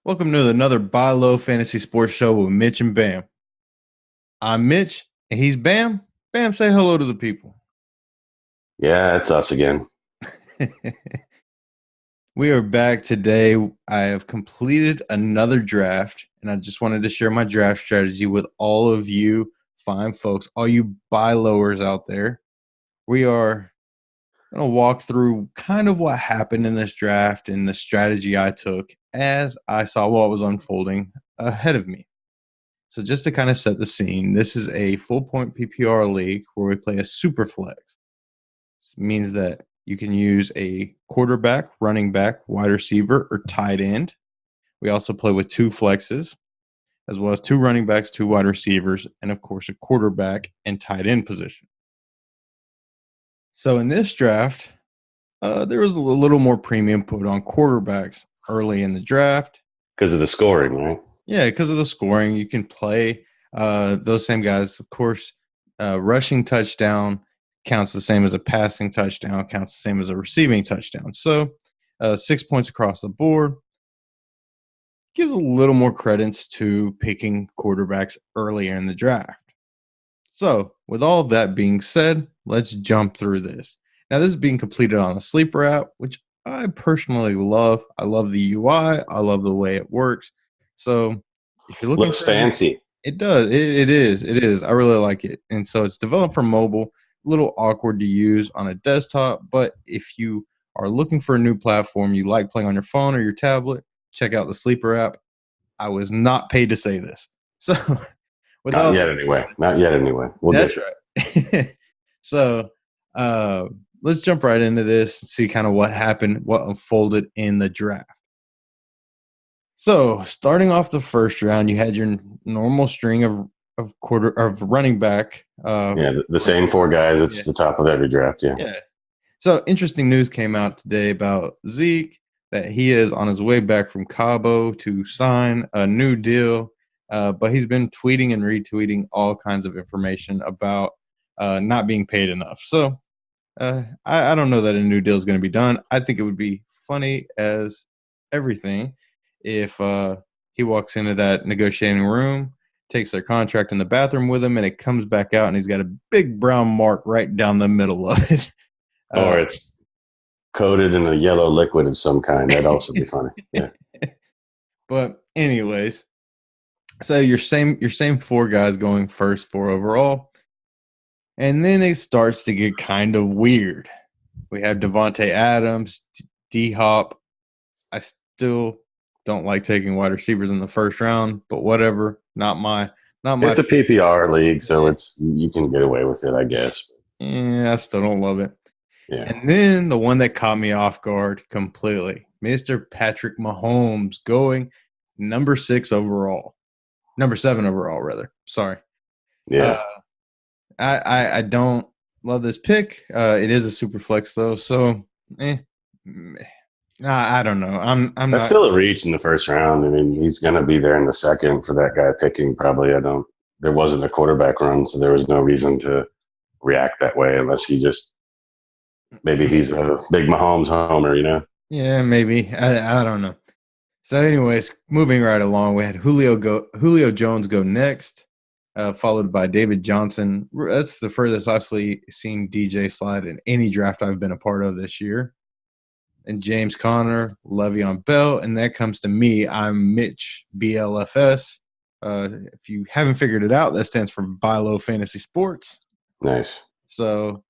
Welcome to another Buy Low Fantasy Sports Show with Mitch and Bam. I'm Mitch, and he's Bam. Bam, say hello to the people. Yeah, it's us again. We are back today. I have completed another draft, and I just wanted to share my draft strategy with all of you fine folks, all you buy lowers out there. We are going to walk through kind of what happened in this draft and the strategy I took as I saw what was unfolding ahead of me. So just to kind of set the scene, this is a full point PPR league where we play a super flex. It means that you can use a quarterback, running back, wide receiver, or tight end. We also play with two flexes, as well as two running backs, two wide receivers, and of course a quarterback and tight end position. So in this draft, there was a little more premium put on quarterbacks early in the draft. Because of the scoring, right? Yeah, because of the scoring, you can play those same guys. Of course, rushing touchdown counts the same as a passing touchdown, counts the same as a receiving touchdown. So 6 points across the board gives a little more credence to picking quarterbacks earlier in the draft. So, with all of that being said, let's jump through this. Now, this is being completed on a sleeper app, which I personally love. I love the UI, I love the way it works. So, if you're looking Looks for a new, fancy. it does. It is. It is. I really like it. And so, it's developed for mobile, a little awkward to use on a desktop. But if you are looking for a new platform, you like playing on your phone or your tablet, check out the sleeper app. I was not paid to say this. So, Not without yet, anyway. Not yet, anyway. We'll get that's there. right. So uh, let's jump right into this and see kind of what happened, what unfolded in the draft. So starting off the first round, you had your normal string of quarter of running back. Yeah, the same four guys. Yeah, It's the top of every draft. Yeah. yeah. So interesting news came out today about Zeke that he is on his way back from Cabo to sign a new deal. But he's been tweeting and retweeting all kinds of information about not being paid enough. So I don't know that a new deal is going to be done. I think it would be funny as everything if he walks into that negotiating room, takes their contract in the bathroom with him, and it comes back out and he's got a big brown mark right down the middle of it. Or it's coated in a yellow liquid of some kind. That'd also be funny. Yeah. But anyways, so your same four guys going first, four overall. And then it starts to get kind of weird. We have Devontae Adams, D Hop. I still don't like taking wide receivers in the first round, but whatever. Not my It's a PPR league, so it's you can get away with it, I guess. I still don't love it. Yeah. And then the one that caught me off guard completely, Mr. Patrick Mahomes going number 6 overall. Number 7 overall, rather. Sorry. Uh, Yeah. I don't love this pick. It is a super flex though, so meh. I don't know. I'm That's not. still a reach in the first round. I mean, he's gonna be there in the second for that guy picking, probably. I don't there wasn't a quarterback run, so there was no reason to react that way unless he just maybe he's a big Mahomes homer. Yeah, maybe. I don't know. So, anyways, moving right along, we had Julio Jones go next, followed by David Johnson. That's the furthest I've seen DJ slide in any draft I've been a part of this year. And James Conner, Le'Veon Bell, and that comes to me. I'm Mitch BLFS. If you haven't figured it out, that stands for Buy Low Fantasy Sports. Nice. So,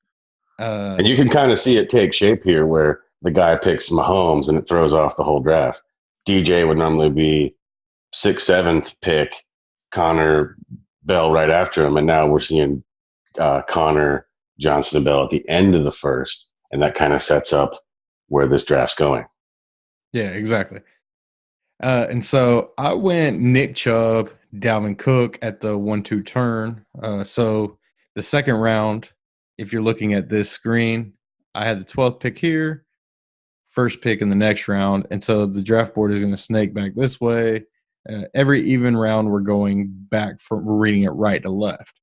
And you can kind of see it take shape here where the guy picks Mahomes and it throws off the whole draft. DJ would normally be sixth, seventh pick, Connor Bell right after him. And now we're seeing Connor Johnson and Bell at the end of the first. And that kind of sets up where this draft's going. yeah, exactly. And so I went Nick Chubb, Dalvin Cook at the 1-2 turn. So the second round, if you're looking at this screen, I had the 12th pick here, first pick in the next round. And so the draft board is going to snake back this way. Every even round, we're going back we're reading it right to left.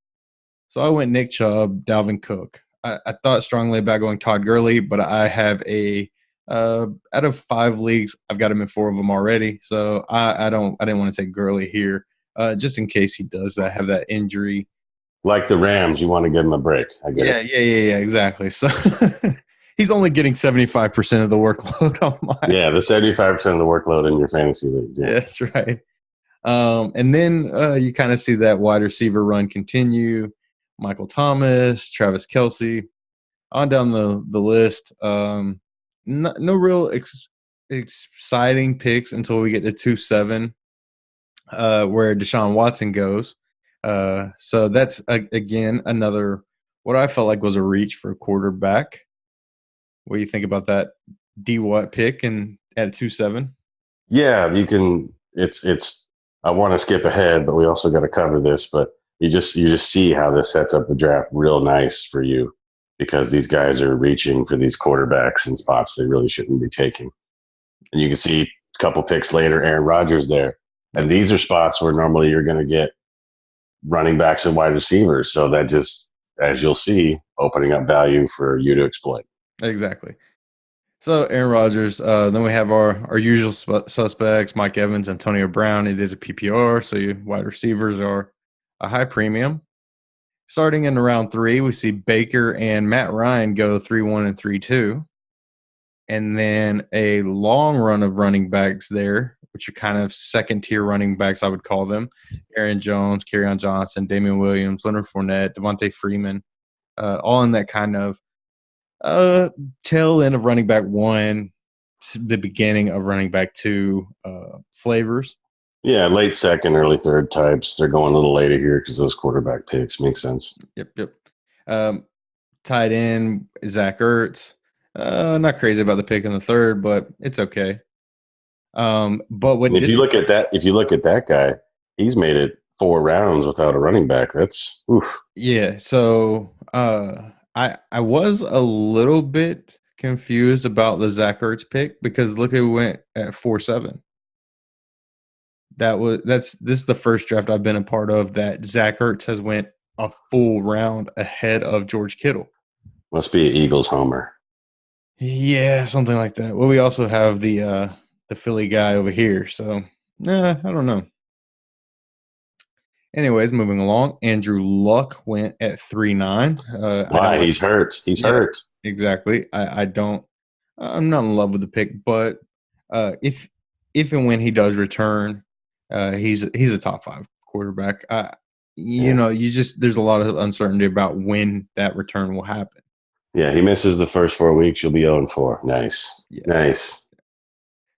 So I went Nick Chubb, Dalvin Cook. I thought strongly about going Todd Gurley, but I have a Out of 5 leagues, I've got him in 4 of them already. So I didn't want to take Gurley here, just in case he does that, have that injury. Like the Rams, you want to give them a break. I get it. Yeah, exactly. So he's only getting 75% of the workload on mine. Yeah, the 75% of the workload in your fantasy leagues. Yeah. Yeah, that's right. And then you kind of see that wide receiver run continue. Michael Thomas, Travis Kelsey, on down the list. No real exciting picks until we get to 2-7, where Deshaun Watson goes. So that's again another what I felt like was a reach for a quarterback. What do you think about that D Watt pick and at 2-7? Yeah, you can. It's. I want to skip ahead, but we also got to cover this. But you just see how this sets up the draft real nice for you because these guys are reaching for these quarterbacks in spots they really shouldn't be taking. And you can see a couple picks later, Aaron Rodgers there, and Yep, these are spots where normally you're going to get running backs and wide receivers. So that just, as you'll see, opening up value for you to exploit. exactly. So Aaron Rodgers. Then we have our usual suspects: Mike Evans, Antonio Brown. It is a PPR, so your wide receivers are a high premium. Starting in round 3, we see Baker and Matt Ryan go 3-1 and 3-2, and then a long run of running backs there, which are kind of second tier running backs, I would call them: Aaron Jones, Kerryon Johnson, Damian Williams, Leonard Fournette, Devontae Freeman, all in that kind of Uh, tail end of running back 1, the beginning of running back 2 flavors. Yeah, late second, early third types. They're going a little later here because those quarterback picks make sense. Yep. Um, tight end Zach Ertz. Not crazy about the pick in the third, but it's okay. But And what if did you look at that, guy, he's made it 4 rounds without a running back. That's oof. yeah. So I was a little bit confused about the Zach Ertz pick because look who went at 4-7. This is the first draft I've been a part of that Zach Ertz has went a full round ahead of George Kittle. Must be an Eagles homer. Yeah, something like that. Well, we also have the Philly guy over here, so I don't know. Anyways, moving along, Andrew Luck went at 3-9. I don't Why? like. He's hurt. He's Yeah, hurt. exactly. I don't. I'm not in love with the pick, but if and when he does return, he's a top 5 quarterback. Yeah. You just there's a lot of uncertainty about when that return will happen. Yeah. He misses the first 4 weeks. You'll be 0-4. Nice. Yeah. Nice.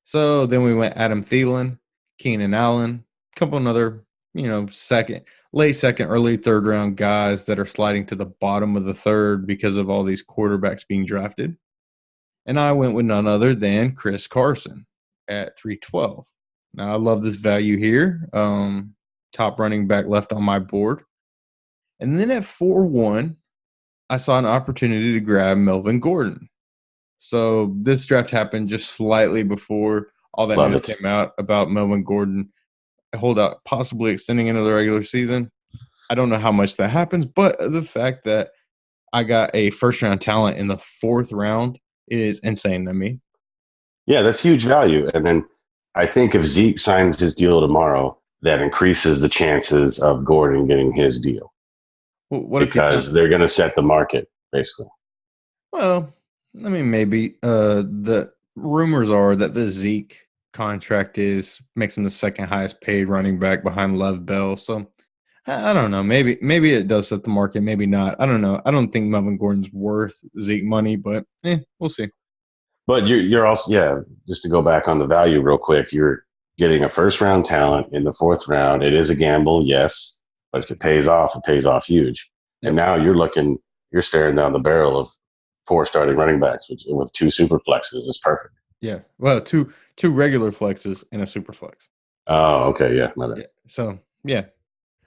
So then we went Adam Thielen, Keenan Allen, a couple another late second, early third round guys that are sliding to the bottom of the third because of all these quarterbacks being drafted. And I went with none other than Chris Carson at 312. Now I love this value here. Top running back left on my board. And then at 4-1, I saw an opportunity to grab Melvin Gordon. So this draft happened just slightly before all that Love news it. came out about Melvin Gordon hold out possibly extending into the regular season. I don't know how much that happens, but the fact that I got a first round talent in the 4th round is insane to me. Yeah, that's huge value. And then I think if Zeke signs his deal tomorrow, that increases the chances of Gordon getting his deal What if you sign? because they're going to set the market basically. Well, I mean, maybe the rumors are that the Zeke contract makes him the second highest paid running back behind Lev Bell. So I don't know. Maybe it does set the market. Maybe not. I don't know. I don't think Melvin Gordon's worth Zeke money, but we'll see. But you're also, yeah, just to go back on the value real quick, you're getting a first round talent in the 4th round. It is a gamble, yes, but if it pays off huge. And Yep. now you're staring down the barrel of 4 starting running backs with 2 super flexes is perfect. Yeah. Well, two regular flexes and a super flex. Oh, okay, yeah, my bad. Yeah. So yeah.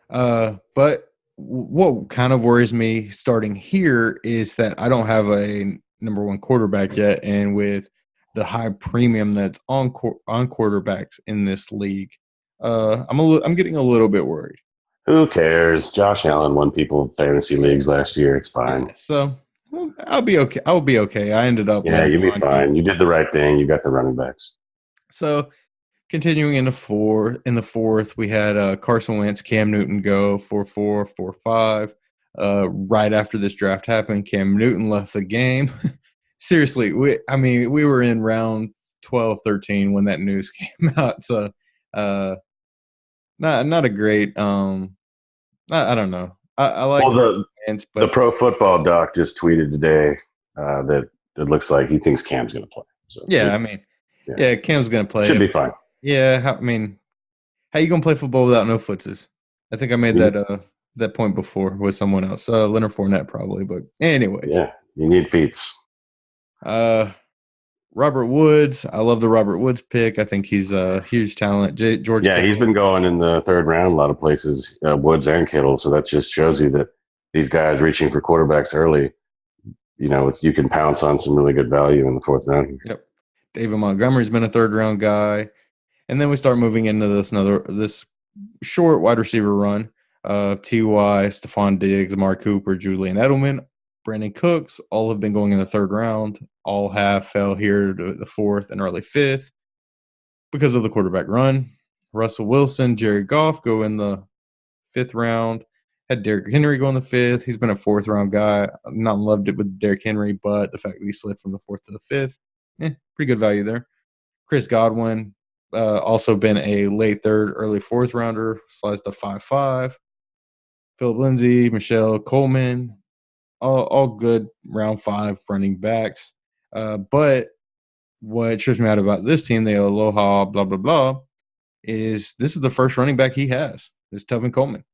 But what kind of worries me starting here is that I don't have a number 1 quarterback yet, and with the high premium that's on quarterbacks in this league, I'm getting a little bit worried. Who cares? Josh Allen won people fantasy leagues last year. It's Yeah. fine. So Well, I'll be okay. I'll be okay. I ended up Yeah, landing you'll be on you. fine. You did the right thing. You got the running backs. So continuing in the fourth, we had Carson Wentz, Cam Newton go 4-4, 4-5. Right after this draft happened, Cam Newton left the game. Seriously, we were in round 12, 13 when that news came out. So uh, not a great. I don't know. I like Well, Carson the Wentz, the but Pro Football Doc just tweeted today that it looks like he thinks Cam's going to play. So yeah, I mean, yeah, yeah, Cam's gonna play. should be fine. Yeah, I mean, how you gonna play football without no footses? I think I made You, that point before with someone else, Leonard Fournette probably. But anyways, yeah, you need feats. uh, Robert Woods. I love the Robert Woods pick. I think he's a huge talent. George Yeah, he's Kittle. been going in the third round a lot of places, Woods and Kittle. So that just shows you that these guys reaching for quarterbacks early, you can pounce on some really good value in the fourth round. Yep. David Montgomery's been a third round guy, and then we start moving into this short wide receiver run. Ty, Stephon Diggs, Mark Cooper, Julian Edelman, Brandon Cooks, all have been going in the third round. All have fell here to the fourth and early fifth because of the quarterback run. Russell Wilson, Jared Goff go in the fifth round. Had Derrick Henry go in the fifth. He's been a fourth round guy. I've not loved it with Derrick Henry, but the fact that he slid from the fourth to the fifth, pretty good value there. Chris Godwin, also been a late third, early fourth rounder, slides to 5-5. Philip Lindsay, Michelle Coleman, all good round five running backs. But what trips me out about this team, the Aloha, blah, blah, blah, is this is the first running back he has. It's Tevin Coleman.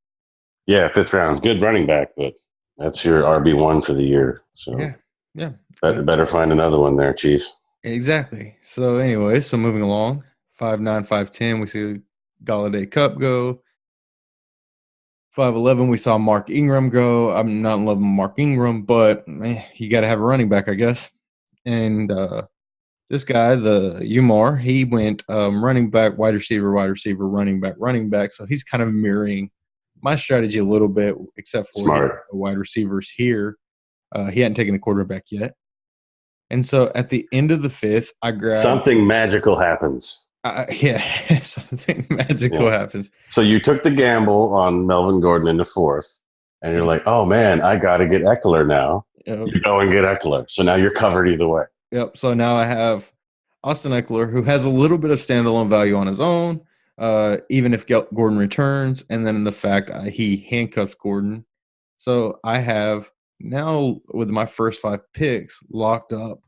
Yeah, fifth round, good running back, but that's your RB1 for the year. Yeah. So Yeah. better find another one there, Chief. Exactly. So, anyway, so moving along, 5'9", 5'10", we see Galladay Cup go. 5'11", we saw Mark Ingram go. I'm not in love with Mark Ingram, but you got to have a running back, I guess. And this guy, the Umar, he went running back, wide receiver, running back. So he's kind of mirroring my strategy a little bit, except for he Smart. wide receivers here. He hadn't taken the quarterback yet. And so at the end of the fifth, I grabbed, Something magical happens. yeah, something magical Yeah. happens. So you took the gamble on Melvin Gordon into fourth, and you're like, oh man, I got to get Eckler now. Yep. You go and get Eckler. So now you're covered either way. Yep. So now I have Austin Eckler, who has a little bit of standalone value on his own, even if Gordon returns, and then the fact he handcuffs Gordon. So I have now, with my first five picks, locked up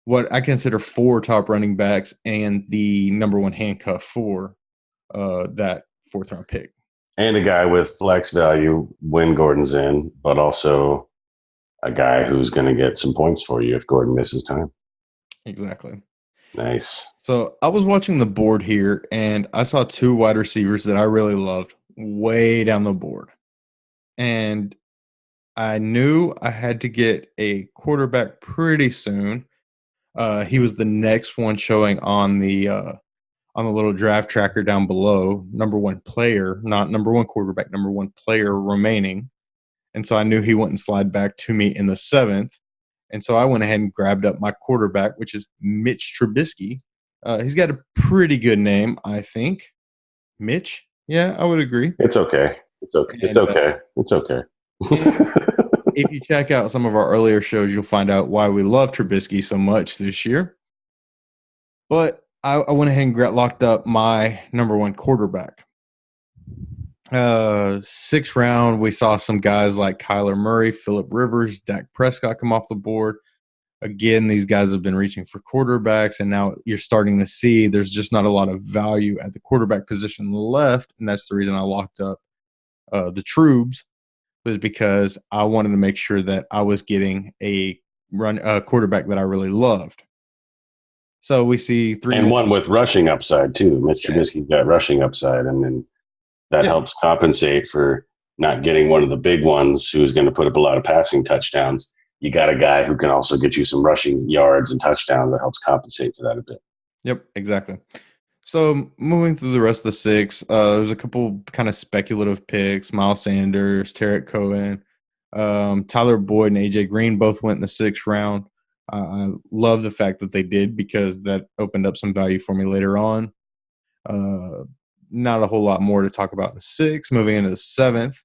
what I consider four top running backs and the number one handcuff for that fourth round pick. And a guy with flex value when Gordon's in, but also a guy who's going to get some points for you if Gordon misses time. Exactly. Nice. So I was watching the board here, and I saw two wide receivers that I really loved way down the board. And I knew I had to get a quarterback pretty soon. He was the next one showing on the little draft tracker down below, number one player, not number one quarterback, number one player remaining. And so I knew he wouldn't slide back to me in the seventh. And so I went ahead and grabbed up my quarterback, which is Mitch Trubisky. He's got a pretty good name, I think. Mitch? Yeah, I would agree. It's okay. It's okay. It's And okay. It's okay. if you check out some of our earlier shows, you'll find out why we love Trubisky so much this year. But I went ahead and locked up my number one quarterback. Sixth round, we saw some guys like Kyler Murray, Phillip Rivers, Dak Prescott come off the board. Again, these guys have been reaching for quarterbacks, and now you're starting to see there's just not a lot of value at the quarterback position left, and that's the reason I locked up the Trubes, was because I wanted to make sure that I was getting a quarterback that I really loved. So we see three and more. one with rushing upside too. Mitch Trubisky's got rushing upside, and then that Yeah. helps compensate for not getting one of the big ones who's going to put up a lot of passing touchdowns. You got a guy who can also get you some rushing yards and touchdowns that helps compensate for that a bit. Yep, exactly. So moving through the rest of the six, there's a couple kind of speculative picks: Miles Sanders, Tarek Cohen, Tyler Boyd and AJ Green both went in the 6th round. I love the fact that they did because that opened up some value for me later on. Not a whole lot more to talk about in the 6th. Moving into the 7th.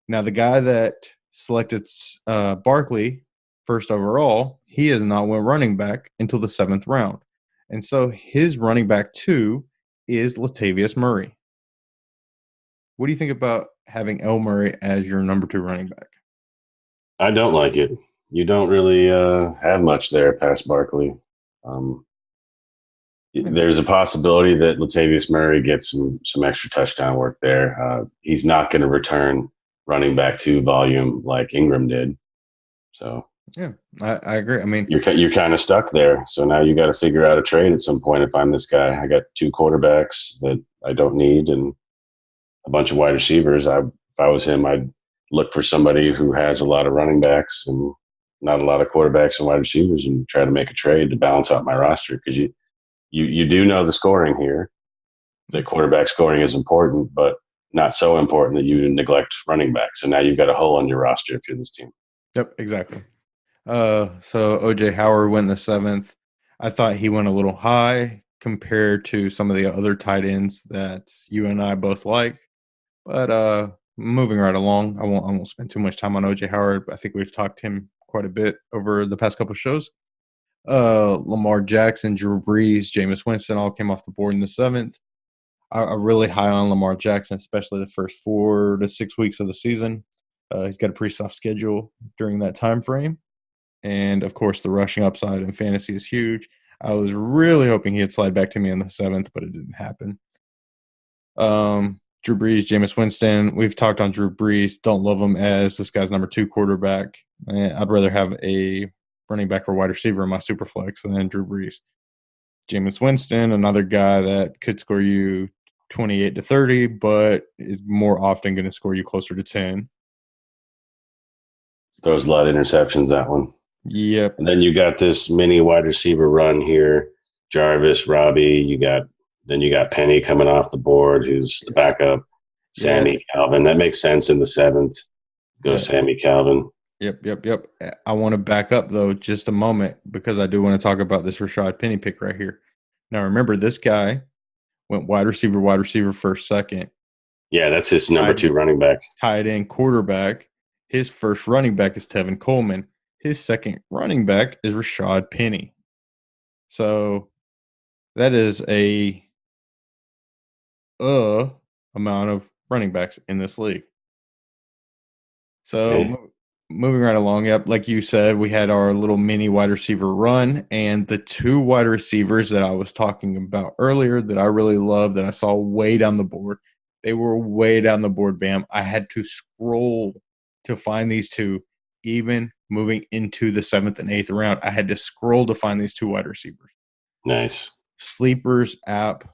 Now, the guy that selected Barkley first overall, he has not went running back until the 7th round. And so his running back 2 is Latavius Murray. What do you think about having El Murray as your number 2 running back? I don't like it. You don't really have much there past Barkley. Um, there's a possibility that Latavius Murray gets some extra touchdown work there. He's not going to return running back 2 volume like Ingram did. So yeah, I agree. I mean, you're kind of stuck there. So now you got to figure out a trade at some point. If I'm this guy, I got 2 quarterbacks that I don't need and a bunch of wide receivers. If I was him, I'd look for somebody who has a lot of running backs and not a lot of quarterbacks and wide receivers, and try to make a trade to balance out my roster because you do know the scoring here. The quarterback scoring is important, but not so important that you neglect running backs. And now you've got a hole in your roster if you're this team. Yep, exactly. So OJ Howard went in the 7th. I thought he went a little high compared to some of the other tight ends that you and I both like. But moving right along, I won't spend too much time on OJ Howard. I think we've talked him quite a bit over the past couple of shows. Lamar Jackson, Drew Brees, Jameis Winston all came off the board in the 7th. I'm really high on Lamar Jackson, especially the first 4 to 6 weeks of the season. He's got a pretty soft schedule during that time frame. And, of course, the rushing upside in fantasy is huge. I was really hoping he'd slide back to me in the 7th, but it didn't happen. Drew Brees, Jameis Winston. We've talked on Drew Brees. Don't love him as this guy's number 2 quarterback. I'd rather have a running back or wide receiver in my super flex than Drew Brees. Jameis Winston, another guy that could score you 28 to 30, but is more often going to score you closer to 10. Throws a lot of interceptions, that one. Yep. And then you got this mini wide receiver run here. Jarvis, Robbie, then you got Penny coming off the board, who's the backup. Sammy Calvin. That makes sense in the 7th. Go Sammy Calvin. Yep. I want to back up, though, just a moment because I do want to talk about this Rashad Penny pick right here. Now, remember, this guy went wide receiver, first, second. Yeah, that's his number 2 running back. Tight end, quarterback. His first running back is Tevin Coleman. His second running back is Rashad Penny. So that is a amount of running backs in this league. So moving right along, yep, like you said, we had our little mini wide receiver run, and the 2 wide receivers that I was talking about earlier that I really love that I saw way down the board, they were way down the board, Bam. I had to scroll to find these 2, even moving into the 7th and 8th round. I had to scroll to find these 2 wide receivers. Nice. Sleepers app,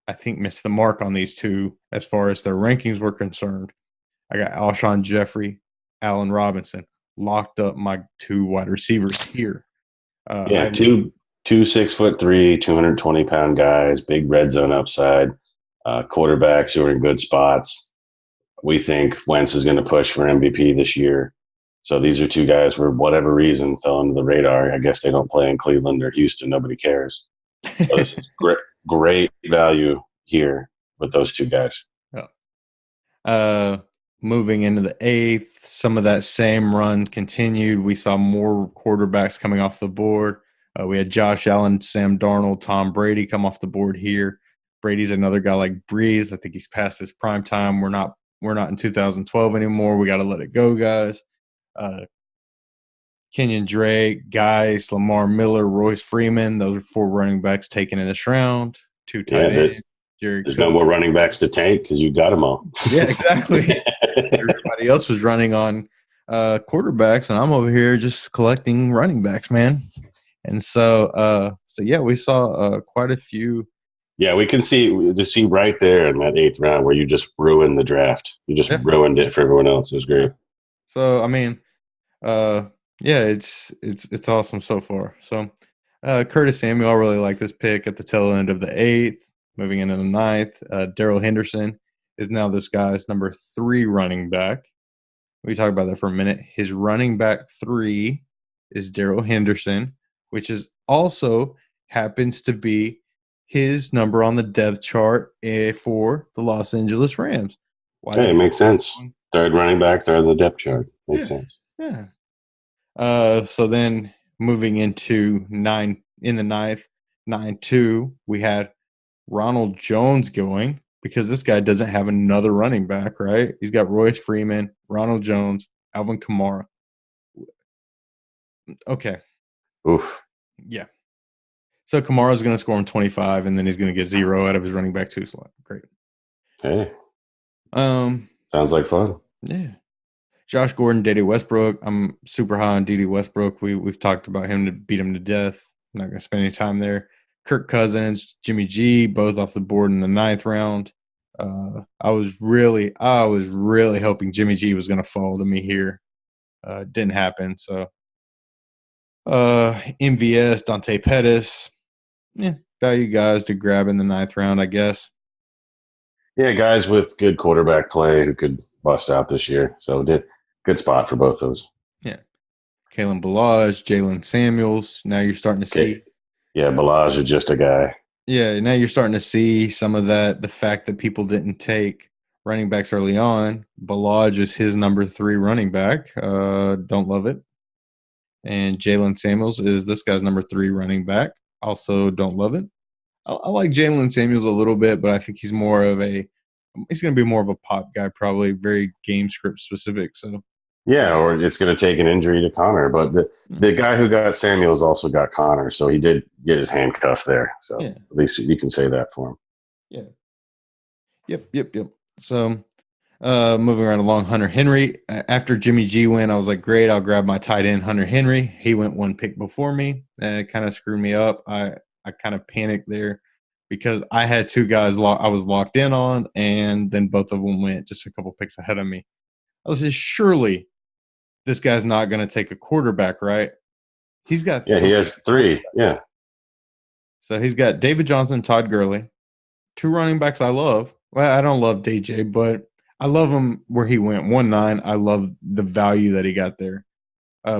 I think, missed the mark on these 2 as far as their rankings were concerned. I got Alshon Jeffrey, Allen Robinson, locked up my 2 wide receivers here. Two 6'3", 220-pound guys, big red zone upside, quarterbacks who are in good spots. We think Wentz is going to push for MVP this year. So these are 2 guys for whatever reason fell into the radar. I guess they don't play in Cleveland or Houston. Nobody cares. So this is great value here with those 2 guys. Moving into the 8th, some of that same run continued. We saw more quarterbacks coming off the board. We had Josh Allen, Sam Darnold, Tom Brady come off the board here. Brady's another guy like Breeze. I think he's past his prime time. We're not in 2012 anymore. We got to let it go, guys. Kenyon Drake, Guice, Lamar Miller, Royce Freeman. Those are 4 running backs taken in this round. 2 tight ends. There's no more running backs to take because you got them all. Yeah, exactly. Everybody else was running on quarterbacks, and I'm over here just collecting running backs, man. And so yeah, we saw quite a few. Yeah, we can see right there in that 8th round where you just ruined the draft. You just ruined it for everyone else. It was great. So I mean, it's awesome so far. So Curtis Samuel, I really like this pick at the tail end of the 8th, moving into the 9th. Darrell Henderson is now this guy's number 3 running back. We talked about that for a minute. His running back 3 is Daryl Henderson, which is also happens to be his number on the depth chart for the Los Angeles Rams. Why the Hey, it heck? makes sense. Third running back, third on the depth chart. Makes Yeah, sense. yeah. So then moving into in the ninth, 9-2, we had Ronald Jones going because this guy doesn't have another running back, right? He's got Royce Freeman, Ronald Jones, Alvin Kamara. Okay, Oof. yeah. So Kamara's going to score him 25, and then he's going to get 0 out of his running back 2 slot. Great. Hey, Um, sounds like fun. yeah. Josh Gordon, Dede Westbrook. I'm super high on Dede Westbrook. We've talked about him to beat him to death. I'm not going to spend any time there. Kirk Cousins, Jimmy G, both off the board in the 9th round. I was really hoping Jimmy G was going to fall to me here. Didn't happen. So MVS, Dante Pettis, yeah, value guys to grab in the 9th round, I guess. Yeah, guys with good quarterback play who could bust out this year. So did good spot for both those. Yeah, Kalen Balaj, Jalen Samuels. Now you're starting to Okay. see. Yeah, Balaj is just a guy. Yeah, now you're starting to see some of that. The fact that people didn't take running backs early on. Balaj is his number 3 running back. Don't love it. And Jalen Samuels is this guy's number 3 running back. Also, don't love it. I like Jalen Samuels a little bit, but I think he's going to be more of a pop guy, probably very game script specific. So Yeah, or it's going to take an injury to Connor. But the guy who got Samuels also got Connor, so he did get his handcuff there. So yeah, at least you can say that for him. yeah, yep. So moving right along, Hunter Henry. After Jimmy G went, I was like, great, I'll grab my tight end, Hunter Henry. He went 1 pick before me. It kind of screwed me up. I kind of panicked there because I had 2 guys I was locked in on, and then both of them went just a couple picks ahead of me. I was just, surely this guy's not going to take a quarterback, right? He's got Yeah, he 3 has three. quarterbacks. Yeah, So he's got David Johnson, Todd Gurley, 2 running backs I love. Well, I don't love DJ, but I love him where he went 1-9. I love the value that he got there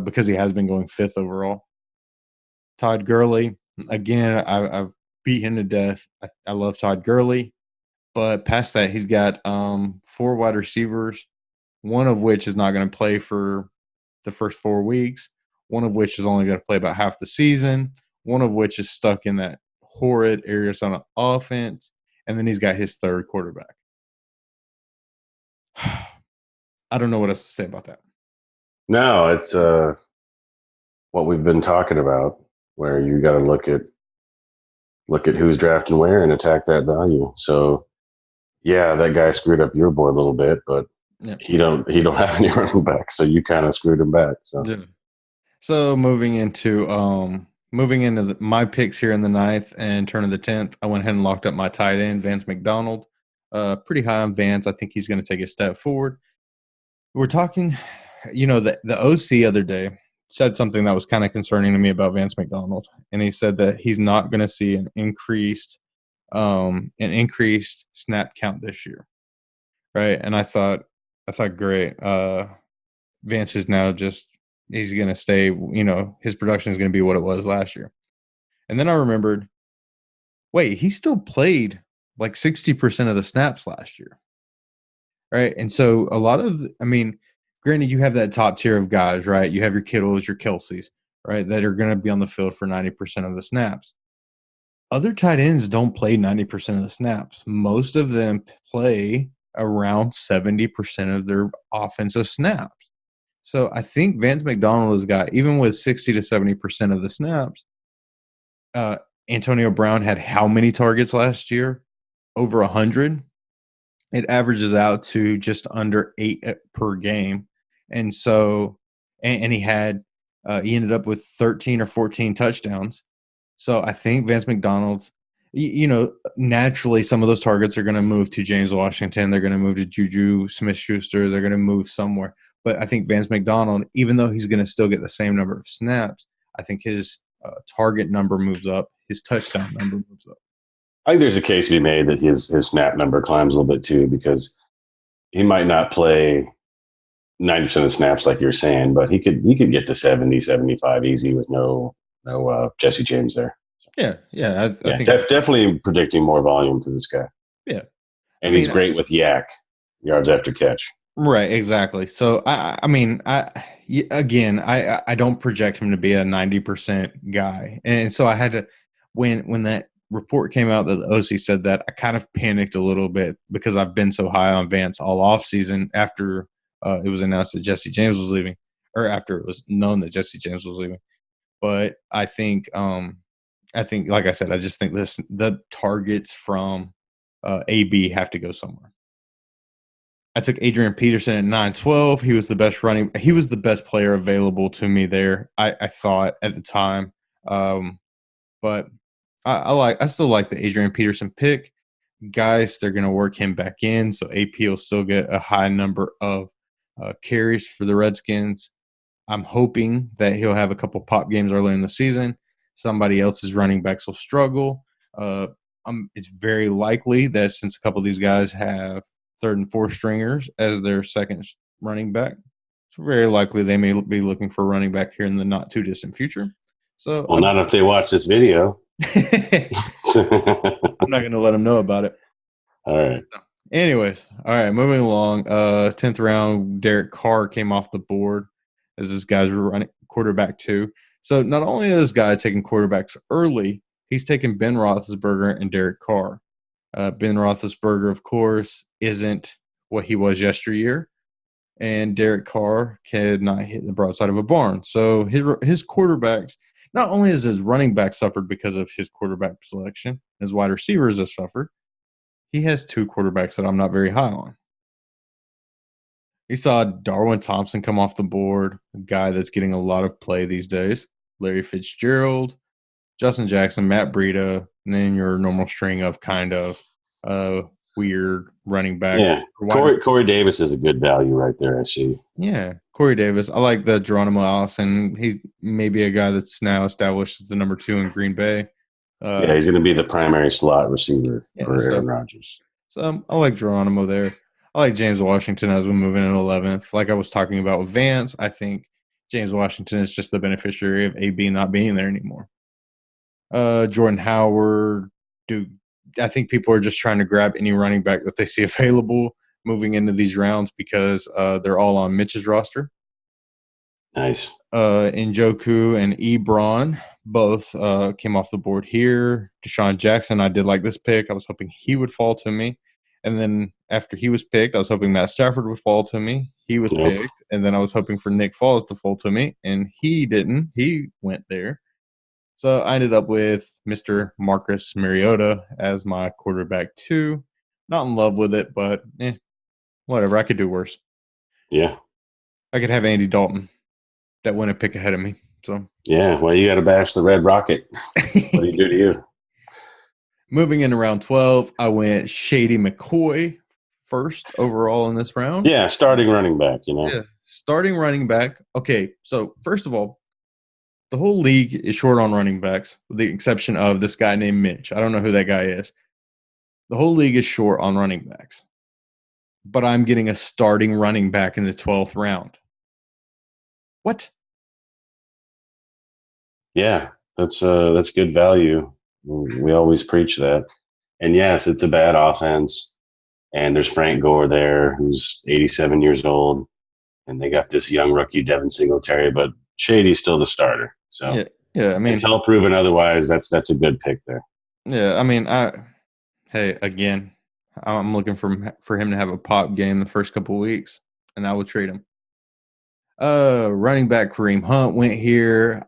because he has been going 5th overall. Todd Gurley, again, I've beat him to death. I love Todd Gurley, but past that, he's got 4 wide receivers, one of which is not going to play for the first 4 weeks, one of which is only going to play about half the season, one of which is stuck in that horrid Arizona offense, and then he's got his 3rd quarterback. I don't know what else to say about that. no, it's what we've been talking about, where you got to look at who's drafting where and attack that value. So yeah, that guy screwed up your board a little bit, but Yeah. he don't have any running backs, so you kind of screwed him back. So Yeah. So moving into my picks here in the 9th and turn of the 10th, I went ahead and locked up my tight end, Vance McDonald. Pretty high on Vance. I think he's going to take a step forward. We're talking, the OC other day said something that was kind of concerning to me about Vance McDonald, and he said that he's not going to see an increased snap count this year, right? And I thought, great. Vance is now just he's going to stay. His production is going to be what it was last year. And then I remembered, wait, he still played like 60% of the snaps last year, right? And so granted, you have that top tier of guys, right? You have your Kittles, your Kelseys, right, that are going to be on the field for 90% of the snaps. Other tight ends don't play 90% of the snaps. Most of them play around 70% of their offensive snaps. So I think Vance McDonald has got, even with 60 to 70% of the snaps, uh, Antonio Brown had how many targets last year? Over 100. It averages out to just under 8 per game. And so, and he ended up with 13 or 14 touchdowns. So I think Vance McDonald, naturally some of those targets are going to move to James Washington. They're going to move to Juju Smith-Schuster. They're going to move somewhere. But I think Vance McDonald, even though he's going to still get the same number of snaps, I think his target number moves up. His touchdown number moves up. I think there's a case to be made that his snap number climbs a little bit too, because he might not play 90% of the snaps, like you're saying, but he could get to 70, 75 easy with no Jesse James there. Yeah, yeah, I Yeah, think definitely predicting more volume to this guy, yeah. I and he's mean, great with yak yards after catch. right, exactly. So I mean, again, I don't project him to be a 90% guy, and so I had to when that report came out that the OC said that, I kind of panicked a little bit because I've been so high on Vance all off season after it was announced that Jesse James was leaving, or after it was known that Jesse James was leaving. But I think, like I said, I just think the targets from AB have to go somewhere. I took Adrian Peterson at 9-12. He was the best player available to me there. I thought at the time, um, but I still like the Adrian Peterson pick. Guys, they're going to work him back in, so AP will still get a high number of carries for the Redskins. I'm hoping that he'll have a couple pop games early in the season. Somebody else's running backs will struggle. Uh, it's very likely that since a couple of these guys have third and fourth stringers as their second running back, it's very likely they may be looking for a running back here in the not too distant future. So Well, not if they watch this video. I'm not going to let them know about it. All right. Anyways, all right, moving along. 10th round, Derek Carr came off the board as this guy's running quarterback too. So not only is this guy taking quarterbacks early, he's taking Ben Roethlisberger and Derek Carr. Ben Roethlisberger, of course, isn't what he was yesteryear, and Derek Carr cannot hit the broadside of a barn. So his quarterbacks, not only has his running back suffered because of his quarterback selection, his wide receivers have suffered. He has two quarterbacks that I'm not very high on. You saw Darwin Thompson come off the board, a guy that's getting a lot of play these days. Larry Fitzgerald, Justin Jackson, Matt Breida, and then your normal string of kind of weird running backs. Yeah. Corey Davis is a good value right there, I see. Yeah, Corey Davis. I like the Geronimo Allison. He's maybe a guy that's now established as the number 2 in Green Bay. Yeah, Uh, he's going to be the primary slot receiver yeah, for Aaron Rodgers. so I like Geronimo there. I like James Washington as we move in at 11th. Like I was talking about with Vance, I think James Washington is just the beneficiary of AB not being there anymore. Jordan Howard, dude, I think people are just trying to grab any running back that they see available moving into these rounds because they're all on Mitch's roster. Nice. Njoku and Ebron both came off the board here. Deshaun Jackson, I did like this pick. I was hoping he would fall to me. And then after he was picked, I was hoping Matt Stafford would fall to me. He was Yep. picked. And then I was hoping for Nick Foles to fall to me. And he didn't. He went there. So I ended up with Mr. Marcus Mariota as my quarterback too. Not in love with it, but whatever. I could do worse. Yeah. I could have Andy Dalton that went a pick ahead of me. So Yeah. Well, you got to bash the Red Rocket. What do you do to you? moving into round 12, I went Shady McCoy first overall in this round. Yeah. Starting running back, Yeah. Starting running back. Okay. So, first of all, the whole league is short on running backs, with the exception of this guy named Mitch. I don't know who that guy is. The whole league is short on running backs, but I'm getting a starting running back in the 12th round. What? Yeah. That's good value. We always preach that. And yes, it's a bad offense. And there's Frank Gore there, who's 87 years old. And they got this young rookie, Devin Singletary, but Shady's still the starter. So Yeah. Yeah. I mean, until proven otherwise, that's a good pick there. yeah. I mean, hey, again, I'm looking for him to have a pop game the first couple of weeks, and I would trade him. Running back Kareem Hunt went here.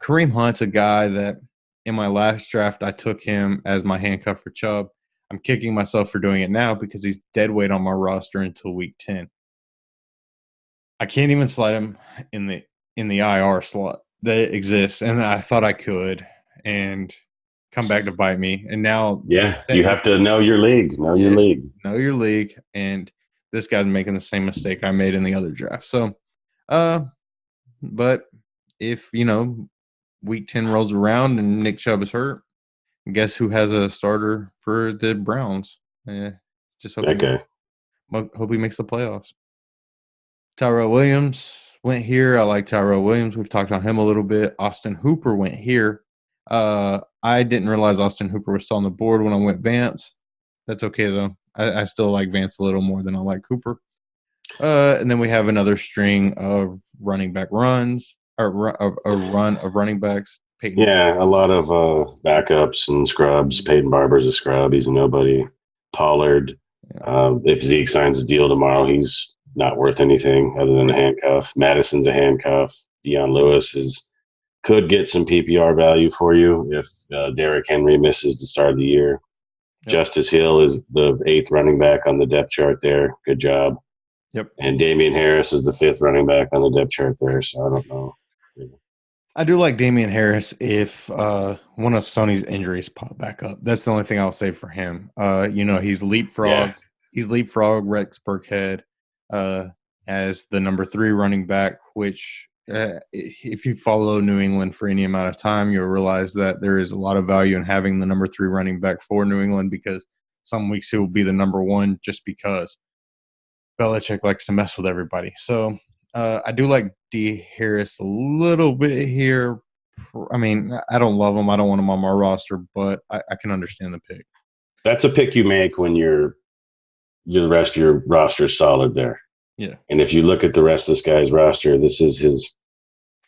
Kareem Hunt's a guy that in my last draft I took him as my handcuff for Chubb. I'm kicking myself for doing it now because he's dead weight on my roster until week 10. I can't even slide him in the IR slot that exists, and I thought I could, and come back to bite me. And now, Yeah, you have to technically, know your league. Know your yeah, league. know your league, and this guy's making the same mistake I made in the other draft. So, uh, but if week 10 rolls around and Nick Chubb is hurt, guess who has a starter for the Browns? Just hope Okay. hope he makes the playoffs. Tyrell Williams went here. I like Tyrell Williams. We've talked on him a little bit. Austin Hooper went here. I didn't realize Austin Hooper was still on the board when I went Vance. That's okay though. I still like Vance a little more than I like Hooper. And then we have another string of running back runs, or a run of running backs. Peyton Barber. Yeah, a lot of backups and scrubs. Peyton Barber's a scrub. He's a nobody. Pollard. Yeah. If Zeke signs a deal tomorrow, he's not worth anything other than a handcuff. Madison's a handcuff. Deion Lewis could get some PPR value for you if Derrick Henry misses the start of the year. Yep. Justice Hill is the 8th running back on the depth chart there. Good job. Yep. And Damian Harris is the 5th running back on the depth chart there. So I don't know. I do like Damian Harris if one of Sony's injuries pop back up. That's the only thing I'll say for him. He's leapfrogged. Yeah. He's leapfrogged Rex Burkhead as the number 3 running back, which if you follow New England for any amount of time, you'll realize that there is a lot of value in having the number 3 running back for New England, because some weeks he will be the number 1 just because Belichick likes to mess with everybody. So I do like D. Harris a little bit here. I mean, I don't love him. I don't want him on my roster, but I can understand the pick. That's a pick you make when the rest of your roster is solid there. Yeah. And if you look at the rest of this guy's roster, this is his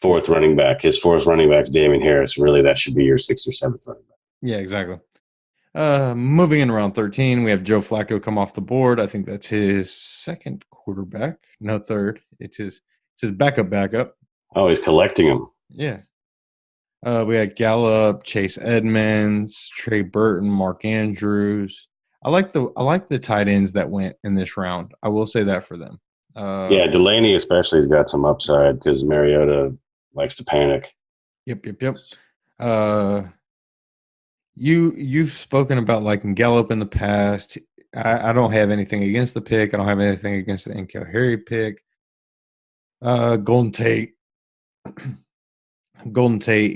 4th running back. His 4th running back's Damian Harris. Really, that should be your 6th or 7th running back. Yeah, exactly. Moving in around 13, we have Joe Flacco come off the board. I think that's his 2nd quarterback. No, 3rd. It's his backup. Oh, he's collecting them. Yeah. We had Gallup, Chase Edmonds, Trey Burton, Mark Andrews. I like the tight ends that went in this round. I will say that for them. Yeah, Delaney especially has got some upside because Mariota likes to panic. Yep. You've spoken about liking Gallup in the past. I don't have anything against the pick. I don't have anything against the N'Keal Harry pick. Golden Tate.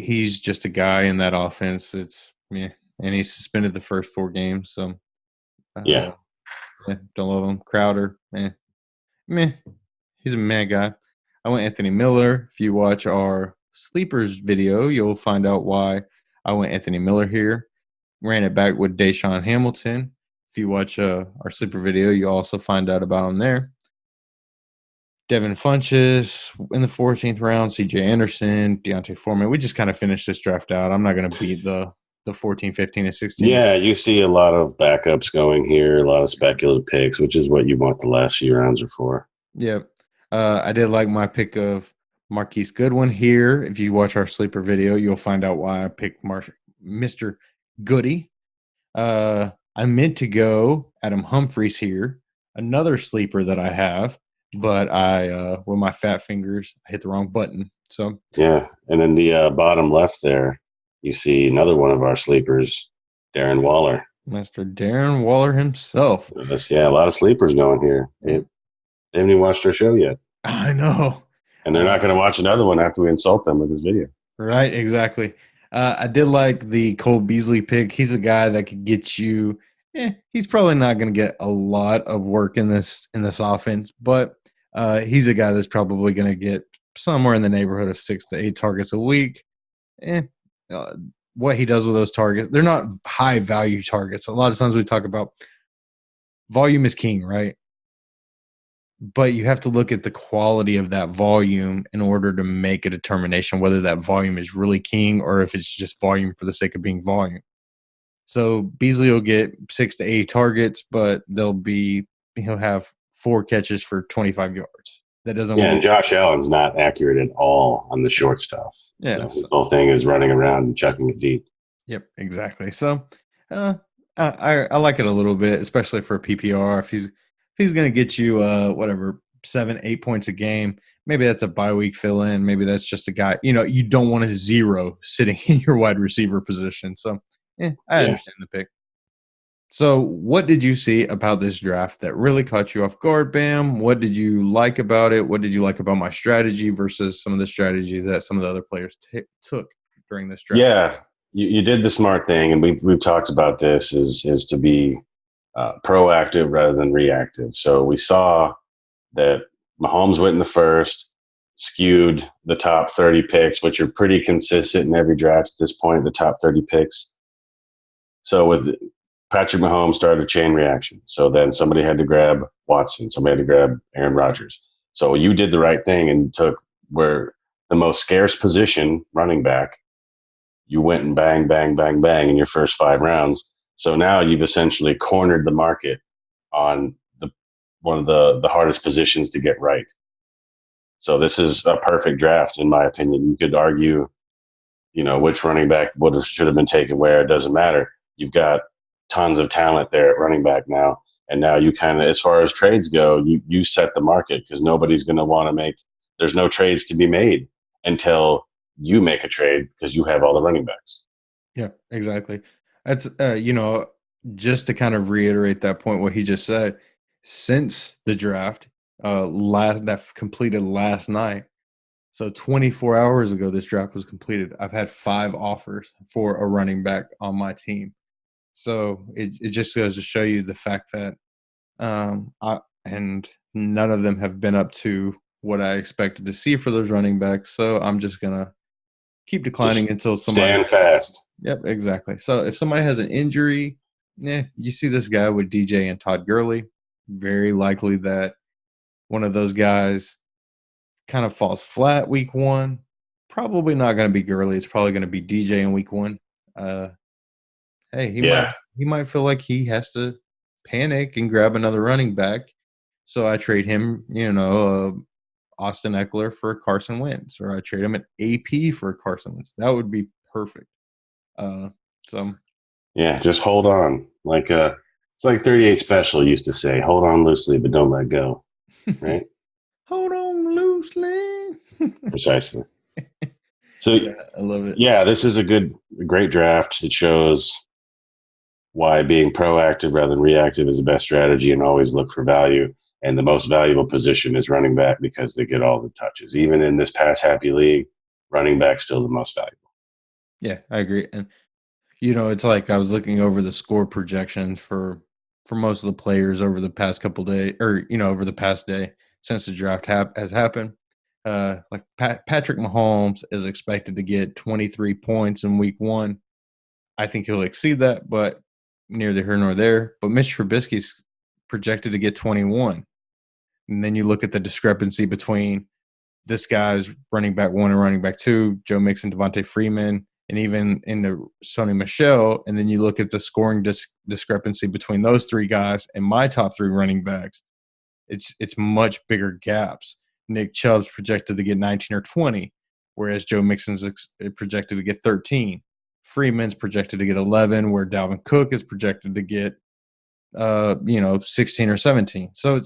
He's just a guy in that offense. It's and he's suspended the first 4 games. So yeah, don't love him. Crowder, he's a mad guy. I went Anthony Miller. If you watch our sleepers video, you'll find out why I went Anthony Miller here. Ran it back with Deshaun Hamilton. If you watch our sleeper video, you also find out about him there. Devin Funchess in the 14th round, C.J. Anderson, Deontay Foreman. We just kind of finished this draft out. I'm not going to beat the 14, 15, and 16. Yeah, you see a lot of backups going here, a lot of speculative picks, which is what you want the last few rounds are for. Yeah. I did like my pick of Marquise Goodwin here. If you watch our sleeper video, you'll find out why I picked Mr. Goody. I meant to go Adam Humphries here, another sleeper that I have, but I with my fat fingers, I hit the wrong button. So yeah, and then the bottom left there, you see another one of our sleepers, Darren Waller. Mr. Darren Waller himself. Yeah, a lot of sleepers going here. They haven't even watched our show yet. I know. And they're not going to watch another one after we insult them with this video. Right, exactly. I did like the Cole Beasley pick. He's a guy that could get you. He's probably not going to get a lot of work in this offense, but he's a guy that's probably going to get somewhere in the neighborhood of 6 to 8 targets a week. What he does with those targets, they're not high value targets. A lot of times we talk about volume is king, right? But you have to look at the quality of that volume in order to make a determination whether that volume is really king or if it's just volume for the sake of being volume. So Beasley will get 6 to 8 targets, but he'll have 4 catches for 25 yards. That doesn't. Yeah, and Josh Allen's not accurate at all on the short stuff. Yeah, so his whole thing is running around and chucking it deep. Yep, exactly. So I like it a little bit, especially for a PPR. If he's going to get you 7-8 points a game, maybe that's a bye week fill in. Maybe that's just a guy, you don't want a 0 sitting in your wide receiver position. So I understand the pick. So what did you see about this draft that really caught you off guard, Bam? What did you like about it? What did you like about my strategy versus some of the strategies that some of the other players took during this draft? Yeah, you did the smart thing, and we've talked about this, is to be proactive rather than reactive. So we saw that Mahomes went in the first, skewed the top 30 picks, which are pretty consistent in every draft at this point, the top 30 picks. So with Patrick Mahomes started a chain reaction. So then somebody had to grab Watson, somebody had to grab Aaron Rodgers. So you did the right thing and took where the most scarce position, running back, you went and bang, bang, bang, bang in your first 5 rounds. So now you've essentially cornered the market on the one of the hardest positions to get right. So this is a perfect draft, in my opinion. You could argue, which running back should have been taken where. It doesn't matter. You've got tons of talent there at running back now, and now you kind of, as far as trades go, you set the market because nobody's going to want to make. There's no trades to be made until you make a trade because you have all the running backs. Yeah, exactly. That's just to kind of reiterate that point, what he just said. Since the draft, that completed last night. So 24 hours ago, this draft was completed. I've had 5 offers for a running back on my team. So it just goes to show you the fact that and none of them have been up to what I expected to see for those running backs. So I'm just gonna keep declining Just until somebody. stand fast. Yep, exactly. So if somebody has an injury, you see this guy with DJ and Todd Gurley. Very likely that one of those guys kind of falls flat week 1. Probably not going to be Gurley. It's probably going to be DJ in week 1. Hey, Yeah, he might feel like he has to panic and grab another running back. So I trade him, Austin Eckler for Carson Wentz, or I trade him an AP for Carson Wentz. That would be perfect. Uh, so yeah. Just hold on. It's like 38 Special used to say, "Hold on loosely, but don't let go." Right? hold on loosely. Precisely. So Yeah, I love it. yeah, this is great draft. It shows why being proactive rather than reactive is the best strategy, and always look for value. And the most valuable position is running back because they get all the touches. Even in this pass happy league, running back's still the most valuable. Yeah, I agree. And it's like I was looking over the score projections for most of the players over the past couple days, or over the past day since the draft has happened. Like Patrick Mahomes is expected to get 23 points in week 1. I think he'll exceed that, but neither here nor there. But Mitch Trubisky's projected to get 21. And then you look at the discrepancy between this guy's running back 1 and running back 2, Joe Mixon, Devontae Freeman, and even in the Sony Michel. And then you look at the scoring discrepancy between those 3 guys and my top 3 running backs. It's much bigger gaps. Nick Chubb's projected to get 19 or 20, whereas Joe Mixon's projected to get 13. Freeman's projected to get 11, where Dalvin Cook is projected to get 16 or 17. So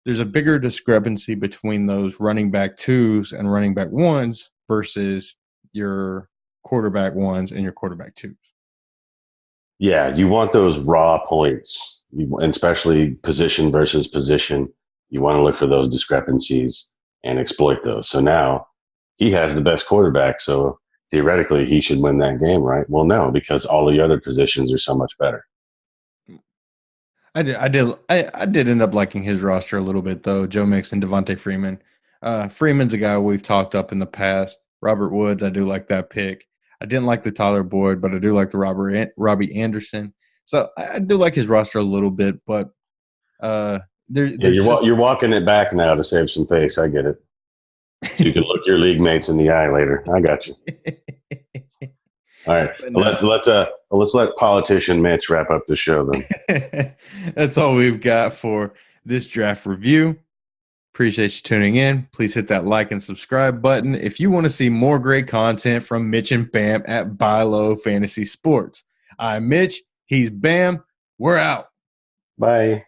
there's a bigger discrepancy between those running back 2s and running back 1s versus your quarterback 1s and your quarterback 2s. Yeah, you want those raw points, and especially position versus position. You want to look for those discrepancies and exploit those. So now he has the best quarterback. So theoretically, he should win that game, right? Well, no, because all the other positions are so much better. I did end up liking his roster a little bit though. Joe Mixon, Devontae Freeman. Freeman's a guy we've talked up in the past. Robert Woods, I do like that pick. I didn't like the Tyler Boyd, but I do like the Robbie Anderson. So I do like his roster a little bit, but Yeah, there's just you're walking it back now to save some face. I get it. So you can look your league mates in the eye later. I got you. All right, no. let's let politician Mitch wrap up the show then. That's all we've got for this draft review. Appreciate you tuning in. Please hit that like and subscribe button if you want to see more great content from Mitch and Bam at Buy Low Fantasy Sports. I'm Mitch. He's Bam. We're out. Bye.